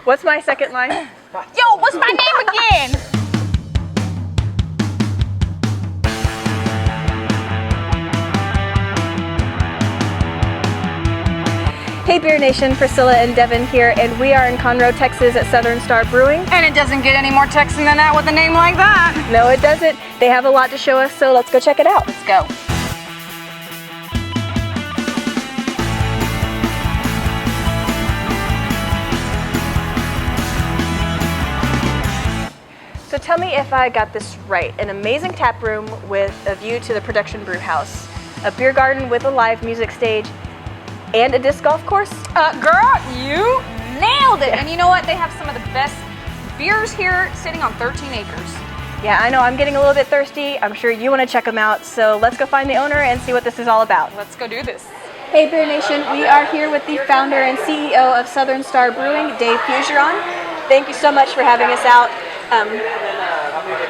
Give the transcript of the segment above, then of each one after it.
What's my second line? Yo, what's my name again? Hey Beer Nation, Priscilla and Devin here, and we are in Conroe, Texas at Southern Star Brewing. And it doesn't get any more Texan than that with a name like that. No, it doesn't. They have a lot to show us, so let's go check it out. Let's go. So tell me if I got this right. An amazing tap room with a view to the production brew house, a beer garden with a live music stage, and a disc golf course? Girl, you nailed it. And you know what? They have some of the best beers here sitting on 13 acres. Yeah, I know. I'm getting a little bit thirsty. I'm sure you want to check them out. So let's go find the owner and see what this is all about. Let's go do this. Hey Beer Nation, we are here with the founder and CEO of Southern Star Brewing, Dave Fugeron. Thank you so much for having us out.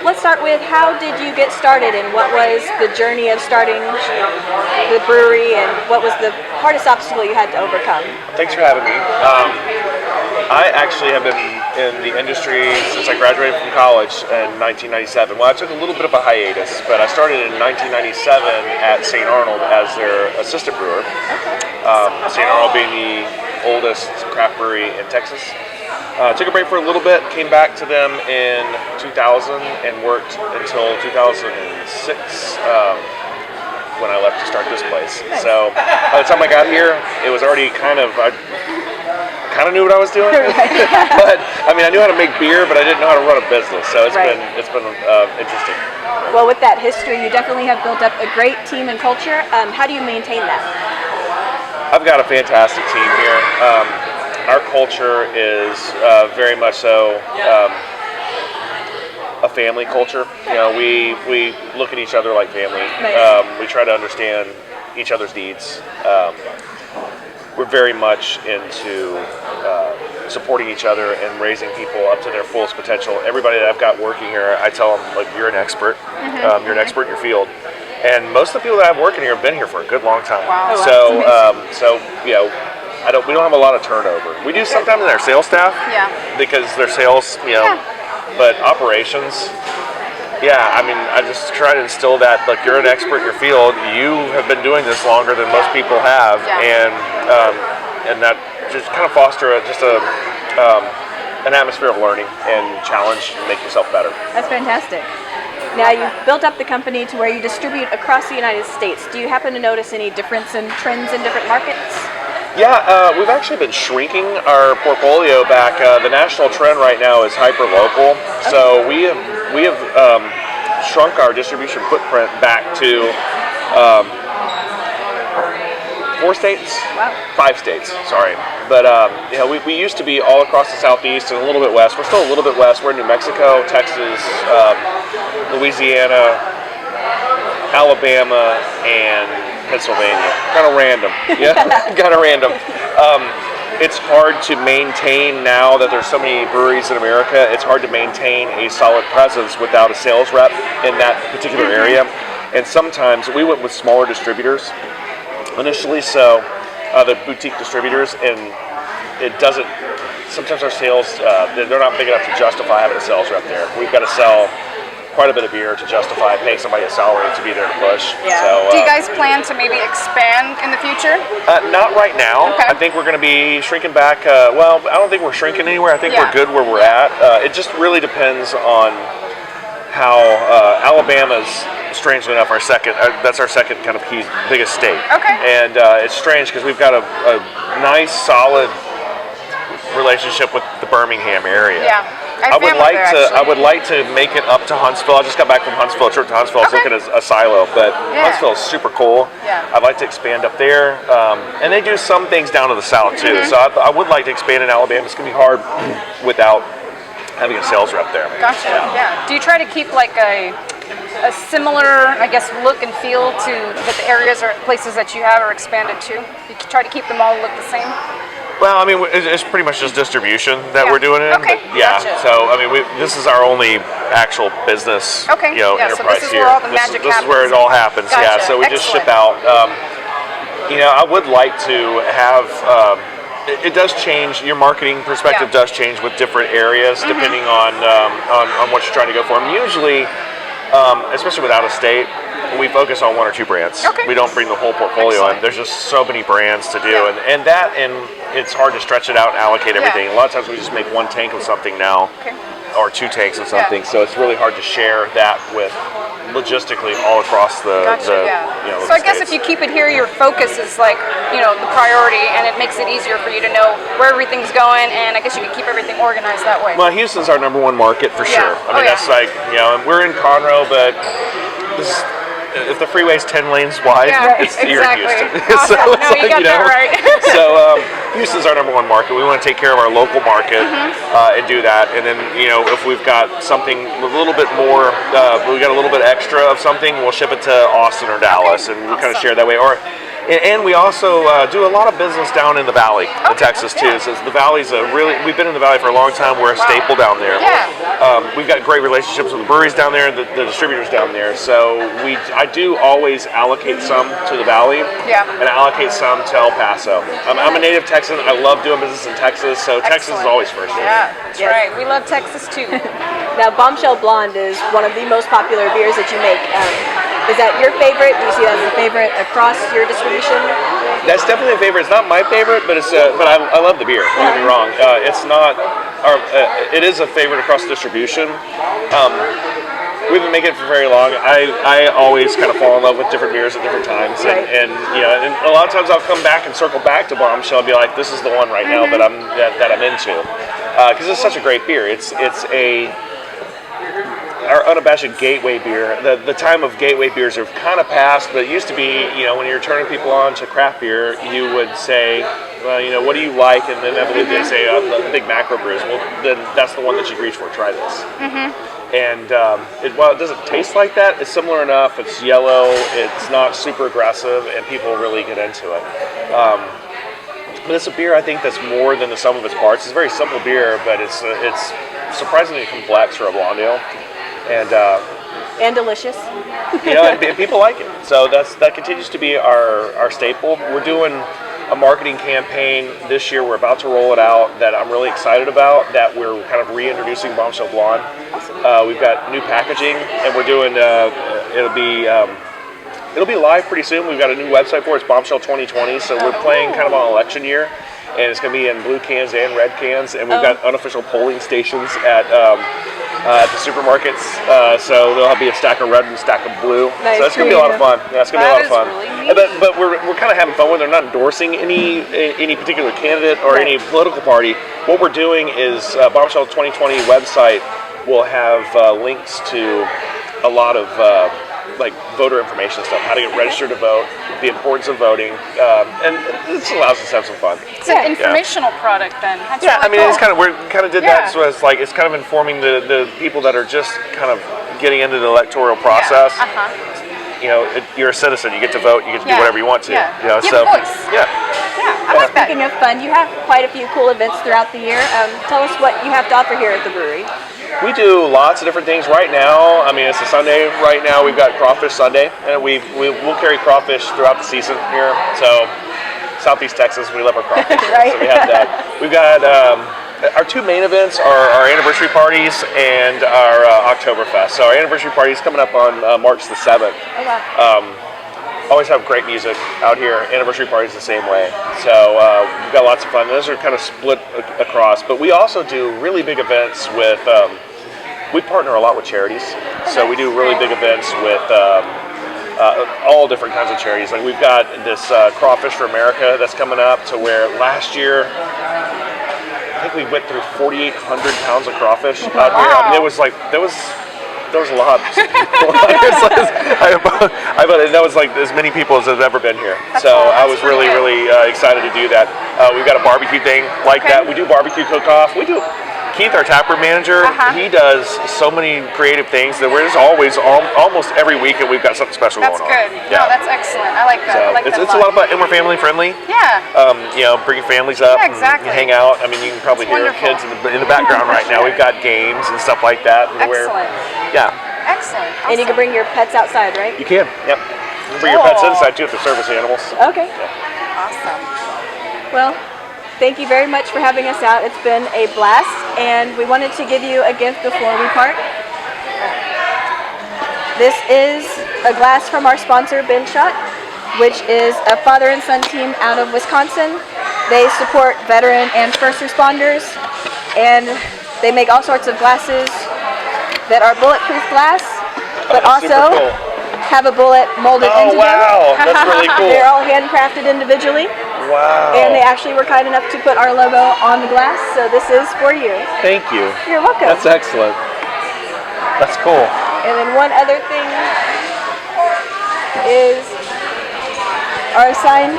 Let's start with, how did you get started and what was the journey of starting the brewery and what was the hardest obstacle you had to overcome? Thanks for having me. I actually have been in the industry since I graduated from college in 1997. Well, I took a little bit of a hiatus, but I started in 1997 at St. Arnold as their assistant brewer. St. Arnold being the oldest craft brewery in Texas. Took a break for a little bit, came back to them in 2000 and worked until 2006 when I left to start this place. Nice. So by the time I got here, it was already I kind of knew what I was doing. But I mean, I knew how to make beer, but I didn't know how to run a business. So it's been interesting. Well, with that history, you definitely have built up a great team and culture. How do you maintain that? I've got a fantastic team here. Our culture is very much so a family culture. You know, we look at each other like family. Nice. We try to understand each other's needs. We're very much into supporting each other and raising people up to their fullest potential. Everybody that I've got working here, I tell them, like, you're an expert. You're an expert in your field. And most of the people that I have working here have been here for a good long time. Wow. So you know, we don't have a lot of turnover. We do sometimes in our sales staff, because their sales, but operations, I mean, I just try to instill that, like, you're an expert in your field. You have been doing this longer than most people have, and that just kind of foster an atmosphere of learning and challenge and make yourself better. That's fantastic. Now, you've built up the company to where you distribute across the United States. Do you happen to notice any difference in trends in different markets? Yeah, we've actually been shrinking our portfolio back. The national trend right now is hyper-local. Okay. So we have shrunk our distribution footprint back to 4 states? Wow. 5 states, sorry. But we used to be all across the southeast and a little bit west. We're still a little bit west. We're in New Mexico, Texas, Louisiana, Alabama, and Pennsylvania. Kind of random. Yeah, kind of random. It's hard to maintain, now that there's so many breweries in America, it's hard to maintain a solid presence without a sales rep in that particular area. And sometimes we went with smaller distributors initially, so the boutique distributors, and it doesn't, sometimes our sales, they're not big enough to justify having a sales rep there. We've got to sell quite a bit of beer to justify paying somebody a salary to be there to push. Yeah. So, do you guys plan to maybe expand in the future? Not right now. Okay. I think we're going to be shrinking back. Well, I don't think we're shrinking anywhere. I think we're good where we're at. It just really depends on how Alabama's, strangely enough, that's our second kind of biggest state. Okay. And it's strange because we've got a nice, solid relationship with the Birmingham area. Yeah. I would like to make it up to Huntsville. I just got back from Huntsville, a trip to Huntsville. I was looking at a silo, but Huntsville is super cool. Yeah. I'd like to expand up there. And they do some things down to the south too. So I would like to expand in Alabama. It's going to be hard without having a sales rep there. Gotcha. Yeah. Do you try to keep like a similar, I guess, look and feel to the areas or places that you have or expanded to? You try to keep them all look the same? Well, I mean, it's pretty much just distribution that we're doing it in. Okay. But Gotcha. So I mean, this is our only actual business, enterprise so this is here. Where all the magic this is where it all happens. Gotcha. Yeah. So we just ship out. I would like to have it does change. Your marketing perspective does change with different areas depending on what you're trying to go for. And usually, especially with out of state, we focus on one or two brands. Okay. We don't bring the whole portfolio in. There's just so many brands to do, and it's hard to stretch it out and allocate everything. A lot of times we just make one tank of something now, or two tanks of something. So it's really hard to share that with logistically all across the So I guess if you keep it here, your focus is like, the priority, and it makes it easier for you to know where everything's going, and I guess you can keep everything organized that way. Well, Houston's our number one market for sure. I mean, that's like, and we're in Conroe, but this is, if the freeway's 10 lanes wide, you're in Houston. Awesome. No, you got that right. So Houston's our number one market. We want to take care of our local market and do that. And then, if we've got something a little bit more, we got a little bit extra of something, we'll ship it to Austin or Dallas, and we kind of share that way. And we also do a lot of business down in the Valley in Texas too. So the Valley's we've been in the Valley for a long time. We're a staple down there. We've got great relationships with the breweries down there, the distributors down there. So I do always allocate some to the Valley and allocate some to El Paso. I'm a native Texan. I love doing business in Texas, so Texas is always first. Yeah, that's right. We love Texas too. Now, Bombshell Blonde is one of the most popular beers that you make. Is that your favorite? Do you see that as a favorite across your distribution? That's definitely a favorite. It's not my favorite, but I love the beer. Don't get me wrong. It's not. It is a favorite across distribution. We've been making it for very long. I always kind of fall in love with different beers at different times, and a lot of times I'll come back and circle back to Bombshell and be like, this is the one right now that I'm into, because it's such a great beer. It's our unabashed gateway beer. The time of gateway beers have kind of passed, but it used to be, when you're turning people on to craft beer, you would say, well, what do you like? And then I believe they say the big macro brews. Well, then that's the one that you'd reach for. Try this. And while it doesn't taste like that, it's similar enough. It's yellow. It's not super aggressive, and people really get into it. But it's a beer, I think, that's more than the sum of its parts. It's a very simple beer, but it's surprisingly complex for a blonde ale. And delicious. And people like it. So that continues to be our staple. We're doing a marketing campaign this year. We're about to roll it out that I'm really excited about, that we're kind of reintroducing Bombshell Blonde. We've got new packaging, and we're doing it'll be live pretty soon. We've got a new website for it. It's Bombshell 2020. So we're playing kind of on election year, and it's going to be in blue cans and red cans, and we've got unofficial polling stations at the supermarkets, so there'll be a stack of red and a stack of blue. Nice. So it's going to be a lot of fun. Yeah, it's going to be a lot of fun. Really but we're kind of having fun with it. They're not endorsing any particular candidate or any political party. What we're doing is Bombshell 2020 website will have links to a lot of like voter information stuff, how to get registered to vote, the importance of voting, and it allows us to have some fun. It's an informational product then. That's really I mean, cool. it's kind of we kind of did that, so it's like it's kind of informing the people that are just kind of getting into the electoral process. You're a citizen. You get to vote. You get to do whatever you want to. Give a voice. I like that. Speaking of fun, you have quite a few cool events throughout the year. Tell us what you have to offer here at the brewery. We do lots of different things right now. I mean, it's a Sunday right now. We've got Crawfish Sunday, and we'll carry crawfish throughout the season here. So, Southeast Texas, we love our crawfish. Right. So we have that. We've got our two main events are our anniversary parties and our Oktoberfest. So our anniversary party is coming up on March the 7th. Oh, wow. Always have great music out here. Anniversary parties the same way. So we've got lots of fun. Those are kind of split across. But we also do really big events with, we partner a lot with charities. So we do really big events with all different kinds of charities. Like we've got this Crawfish for America that's coming up, to where last year, I think we went through 4,800 pounds of crawfish out here. I mean, there was a lot. That was like as many people as have ever been here. So I was really excited to do that. We've got a barbecue thing like that. We do barbecue cook-off. We do. Keith, our taproom manager, he does so many creative things that we're just always, almost every weekend, we've got something special going on. That's good. Yeah. No, that's excellent. I like that. So I like that it's a lot of fun, and we're family friendly. Yeah. Bringing families up, exactly. and hang out. I mean, you can probably hear kids in the background right now. We've got games and stuff like that. Excellent. Excellent. Awesome. And you can bring your pets outside, right? You can. Yep. You can bring your pets inside too if they're service animals. Okay. Awesome. Well, thank you very much for having us out. It's been a blast, and we wanted to give you a gift before we part. This is a glass from our sponsor, Bin Shot, which is a father and son team out of Wisconsin. They support veteran and first responders, and they make all sorts of glasses that are bulletproof glass, but also cool. have a bullet molded into them. Oh, wow, that's really cool. They're all handcrafted individually. Wow. And they actually were kind enough to put our logo on the glass, so this is for you. Thank you. You're welcome. That's excellent. That's cool. And then one other thing is our signed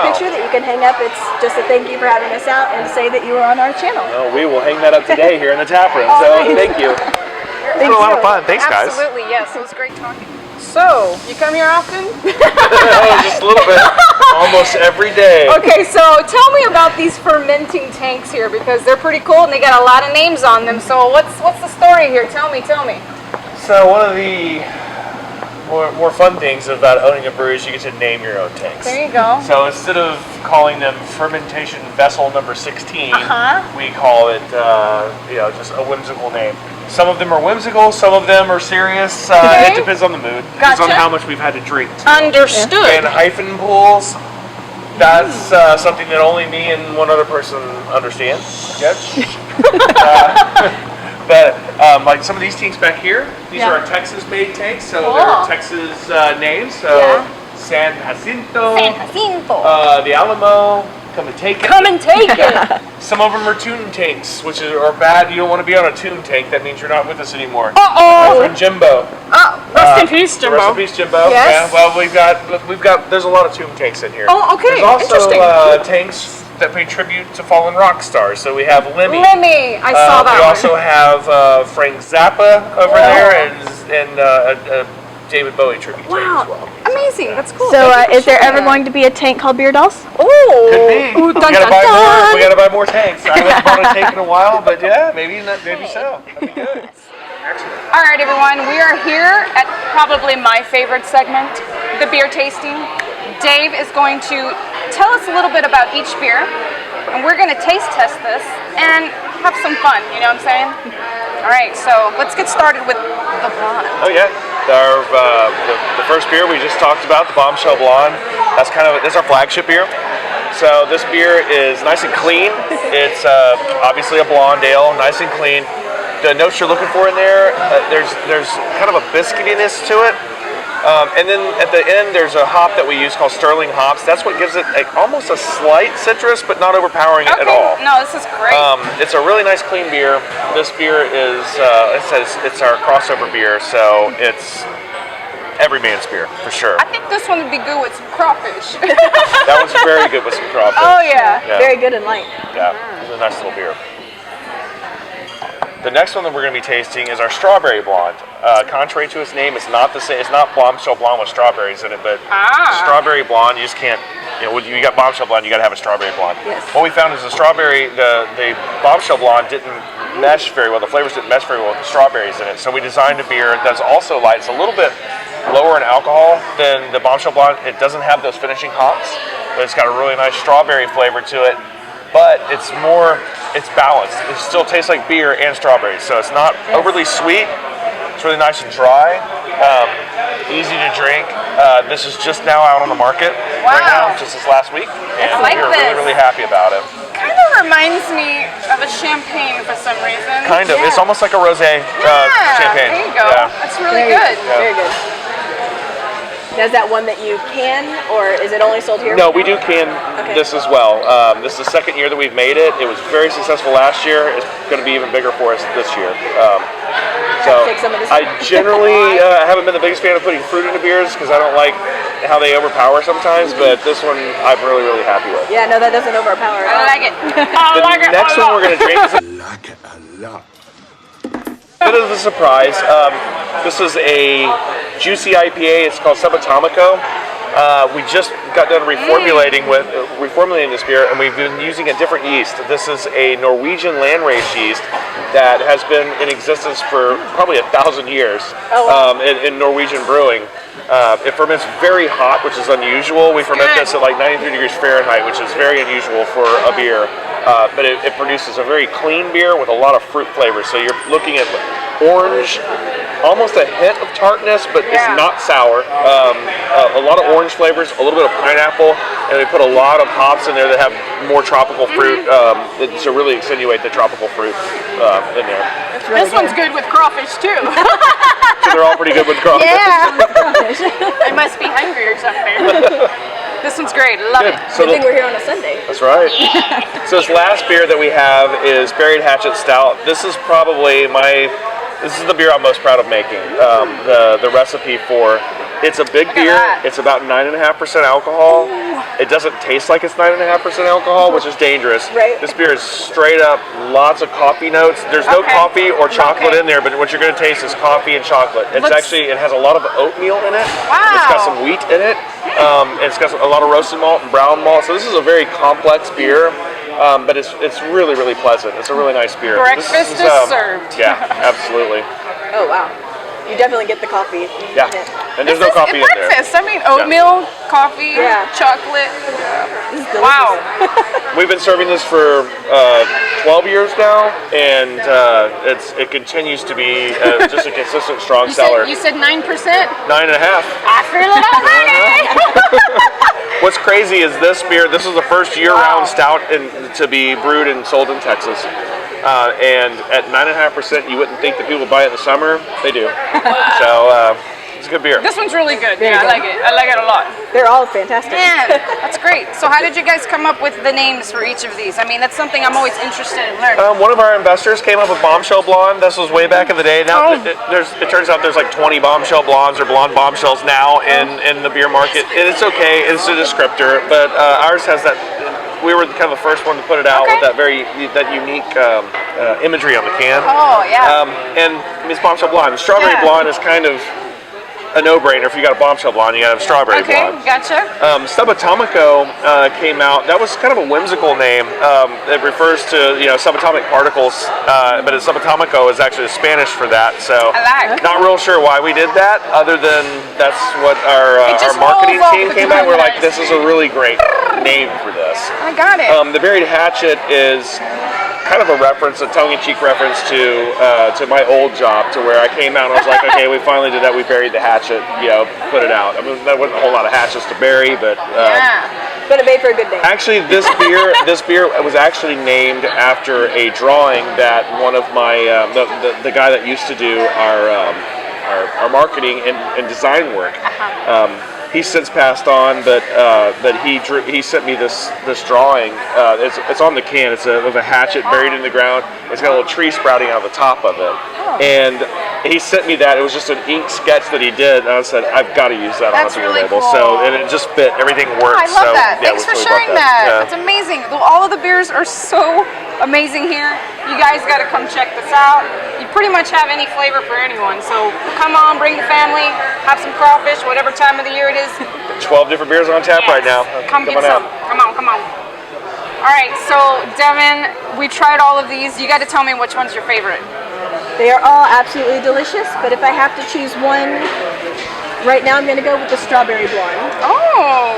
picture that you can hang up. It's just a thank you for having us out and say that you were on our channel. Well, we will hang that up today here in the tap room, so thank you. It's been a lot of fun. Thanks, guys. Absolutely, yes. It was great talking. So, you come here often? Oh, just a little bit. Almost every day. Okay, so tell me about these fermenting tanks here, because they're pretty cool and they got a lot of names on them. So what's the story here? Tell me. So one of the more fun things about owning a brewery is you get to name your own tanks. There you go. So instead of calling them Fermentation Vessel number 16, we call it just a whimsical name. Some of them are whimsical, some of them are serious. Okay. It depends on the mood. Gotcha. Depends on how much we've had to drink. Understood. And hyphen pools, that's something that only me and one other person understand. But like some of these tanks back here, these are our Texas-made tanks, so they're Texas names. So San Jacinto, the Alamo, Come and Take It. Come and take it. Some of them are tune tanks, which are bad. You don't want to be on a tune tank. That means you're not with us anymore. Uh-oh. My friend Jimbo. Rest in peace, Jimbo. Rest in peace, Jimbo. Yes. Yeah, well, we've got. There's a lot of tune tanks in here. Oh, okay. There's also Interesting. tanks that pay tribute to fallen rock stars. So we have Lemmy. I saw that We one. also have Frank Zappa over there and David Bowie tribute tank as well. Amazing. That's cool. So is there ever going to be a tank called Beer Dolls? Oh. Could be. Ooh, dun, we gotta dun, buy dun. more. We gotta buy more tanks. I haven't bought a tank in a while, but yeah, maybe so. That'd be good. All right, everyone. We are here at probably my favorite segment, the beer tasting. Dave is going to tell us a little bit about each beer, and we're going to taste test this and have some fun. You know what I'm saying? All right. So let's get started with the blonde. Oh yeah. The first beer we just talked about, the Bombshell Blonde, that's our flagship beer. So this beer is nice and clean. It's obviously a blonde ale, nice and clean. The notes you're looking for in there, there's kind of a biscuitiness to it. And then at the end, there's a hop that we use called Sterling hops. That's what gives it almost a slight citrus, but not overpowering it at all. No, this is great. It's a really nice, clean beer. This beer is, it's our crossover beer, so it's every man's beer for sure. I think this one would be good with some crawfish. That one's very good with some crawfish. Oh yeah. Very good and light. Yeah, it's a nice little beer. The next one that we're going to be tasting is our Strawberry Blonde. Contrary to its name, it's not the same. It's not Bombshell Blonde with strawberries in it, but Strawberry Blonde, you just can't. When you got Bombshell Blonde, you got to have a Strawberry Blonde. Yes. What we found is the Bombshell Blonde didn't mesh very well. The flavors didn't mesh very well with the strawberries in it. So we designed a beer that's also light. It's a little bit lower in alcohol than the Bombshell Blonde. It doesn't have those finishing hops, but it's got a really nice strawberry flavor to it. But it's balanced. It still tastes like beer and strawberries, so it's not overly sweet. It's really nice and dry, easy to drink. This is just now out on the market right now, just this last week, and we're really happy about it. Kind of reminds me of a champagne for some reason. Kind of. It's almost like a rosé champagne. There you go. Yeah. That's really good. Yeah. Very good. Now, is that one that you can, or is it only sold here? No, we do can this as well. This is the second year that we've made it. It was very successful last year. It's going to be even bigger for us this year. So I generally haven't been the biggest fan of putting fruit into beers because I don't like how they overpower sometimes, but this one I'm really, really happy with. Yeah, no, that doesn't overpower at all. I like it. The next one we're going to drink is a bit of a surprise. This is a juicy IPA. It's called Subatomico. We just got done reformulating this beer, and we've been using a different yeast. This is a Norwegian landrace yeast that has been in existence for probably 1,000 years in Norwegian brewing. It ferments very hot, which is unusual. We ferment this at like 93 degrees Fahrenheit, which is very unusual for a beer. But it produces a very clean beer with a lot of fruit flavors. So you're looking at orange, almost a hint of tartness, but it's not sour. A lot of orange flavors, a little bit of pineapple, and they put a lot of hops in there that have more tropical fruit to really accentuate the tropical fruit in there. This one's good with crawfish too. So they're all pretty good with crawfish. I must be hungry or something. This one's great. Love it. So good thing we're here on a Sunday. That's right. So this last beer that we have is Buried Hatchet Stout. This is probably this is the beer I'm most proud of making. The recipe for it's a big beer. It's about 9.5% alcohol. It doesn't taste like it's 9.5% alcohol, which is dangerous. Right. This beer is straight up lots of coffee notes. There's no coffee or chocolate in there, but what you're going to taste is coffee and chocolate. It has a lot of oatmeal in it. Wow. It's got some wheat in it. It's got a lot of roasted malt and brown malt. So this is a very complex beer. But it's really, really pleasant. It's a really nice beer. Breakfast is served. Yeah, absolutely. Oh, wow. You definitely get the coffee. Yeah, and there's no coffee in there. Breakfast. I mean, oatmeal, coffee, chocolate. Wow. We've been serving this for 12 years now, and it continues to be just a consistent, strong seller. You said 9%? 9.5. I feel it already. What's crazy is this beer. This is the first year-round stout to be brewed and sold in Texas. And at 9.5%, you wouldn't think that people buy it in the summer. They do. So it's a good beer. This one's really good. Yeah, I like it. I like it a lot. They're all fantastic. Man, that's great. So how did you guys come up with the names for each of these? I mean, that's something I'm always interested in learning. One of our investors came up with Bombshell Blonde. This was way back in the day. Now it turns out there's like 20 Bombshell Blondes or Blonde Bombshells now in the beer market. And it's okay. It's a descriptor, but ours has that. We were kind of the first one to put it out with that unique imagery on the can. Oh, yeah. And it's Bombshell Blonde. The Strawberry Blonde is kind of a no-brainer. If you got a Bombshell Blonde, you got to have Strawberry Blonde. Okay, gotcha. Subatomico came out. That was kind of a whimsical name. It refers to subatomic particles, but Subatomico is actually Spanish for that. So not real sure why we did that, other than that's what our marketing team came out. We're like, this is a really great name for this. I got it. The Buried Hatchet is kind of a reference, a tongue-in-cheek reference to my old job, to where I came out and I was like, okay, we finally did that. We buried the hatchet, put it out. I mean, there wasn't a whole lot of hatchets to bury, but but it made for a good day. Actually, this beer was actually named after a drawing that one of my the guy that used to do our marketing and design work. He's since passed on, but he sent me this drawing. It's on the can. It's of a hatchet buried in the ground. It's got a little tree sprouting out of the top of it. And he sent me that. It was just an ink sketch that he did. And I said, I've got to use that on a beer label. Cool. So and it just fit. Everything worked. I love that. Yeah, Thanks for sharing that. Yeah. That's amazing. All of the beers are so amazing here. You guys got to come check this out. You pretty much have any flavor for anyone. So come on, bring the family, have some crawfish, whatever time of the year it is. 12 different beers on tap right now. Come get some. Come on. All right, so Devin, we tried all of these. You got to tell me which one's your favorite. They are all absolutely delicious, but if I have to choose one, right now I'm going to go with the Strawberry Blonde. Oh,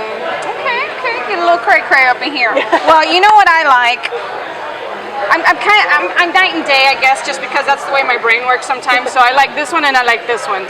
okay. Get a little cray-cray up in here. Well, you know what I like? I'm night and day, I guess, just because that's the way my brain works sometimes. So I like this one and I like this one.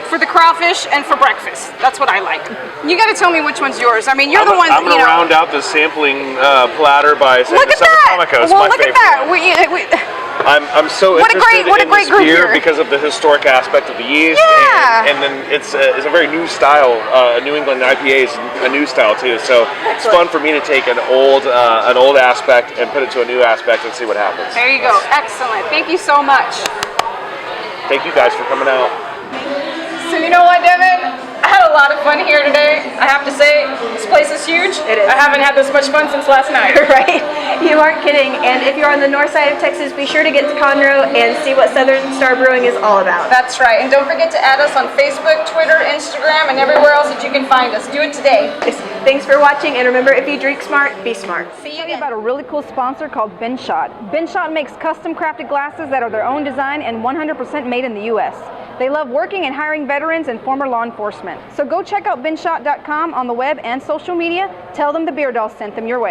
For the crawfish and for breakfast. That's what I like. You got to tell me which one's yours. I mean, you're the one. I'm going to round out the sampling platter by saying look the Subatomico is my favorite. At that. I'm so interested in this beer because of the historic aspect of the yeast, and then it's a very new style. New England IPA is a new style too, so it's fun for me to take an old aspect and put it to a new aspect and see what happens. There you go. Excellent. Thank you so much. Thank you guys for coming out. So you know what, Devin? I had a lot of fun here today. I have to say, this place is huge. It is. I haven't had this much fun since last night. Right? You aren't kidding. And if you're on the north side of Texas, be sure to get to Conroe and see what Southern Star Brewing is all about. That's right. And don't forget to add us on Facebook, Twitter, Instagram, and everywhere else that you can find us. Do it today. Thanks for watching, and remember, if you drink smart, be smart. See you again. About a really cool sponsor called Benshot. Benshot makes custom crafted glasses that are their own design and 100% made in the U.S. They love working and hiring veterans and former law enforcement. So go check out binshot.com on the web and social media. Tell them the Beer Doll sent them your way.